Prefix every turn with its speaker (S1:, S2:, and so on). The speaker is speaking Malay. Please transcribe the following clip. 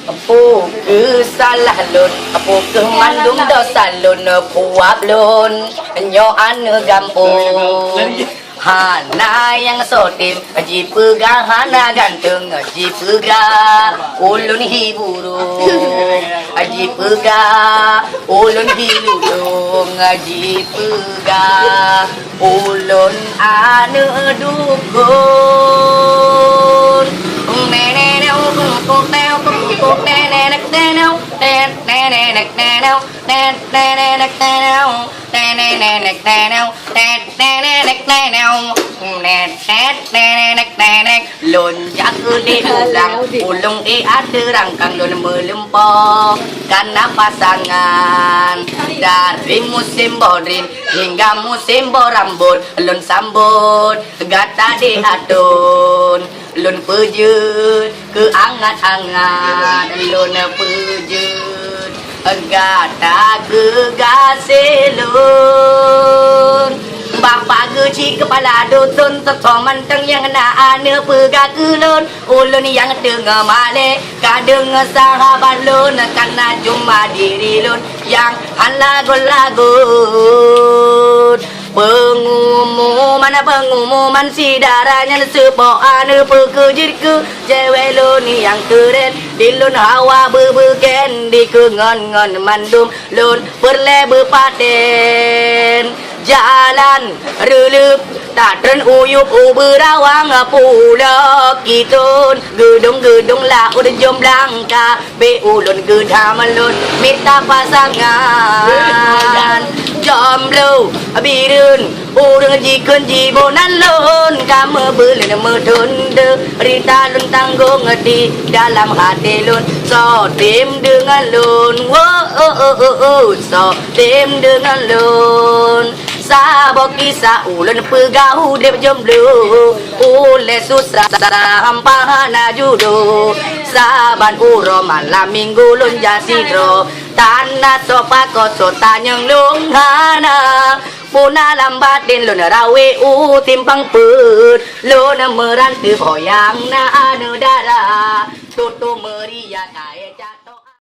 S1: Apo ke salah lun, apo ke mandung dosa lun, puap lun, nyo ane gampung. Hana yang sotim, aji pegah hana ganteng, aji pegah ulun hiburung, aji pegah ulun hiludung, aji pegah ulun ane dukun. Lonjak di ulang, ulung ada rangkang lon melempok karena pasangan. Dari musim borin hingga musim borambut, lon sambut gata di adun. Lun pejut ke angat-angat, lun pejut gata ke gaselun. Bapa geci kepala dusun tetong manteng yang nak ane pegak ulun. Ulun yang tengah malik kadeng sahabat lun karena cuma diri lun yang lagu-lagu. Pengumuman sidaranya sepoan pekejirku cewek lun yang keren di lun hawa bebeken di kengon-ngon mandum lun perle bepaten jalan relup tak tren uyup berawang pula kitun gedung-gedung laut jomblang be ulun gedam lun minta pasangan jomblo birun urang jikun jibonan lun kamu belin medunde rita lun tanggung di dalam hati lun so tim dengan lun so tim dengan lun sabok kisah ulun pegau dep jomblo oleh susah hampana judo saban uro malam minggu lun jasidro tanah sopa koso tanyang lung hana puna lambat din lun rawe timpang put lun merantu hoyang na anu dara tutu meriah kaya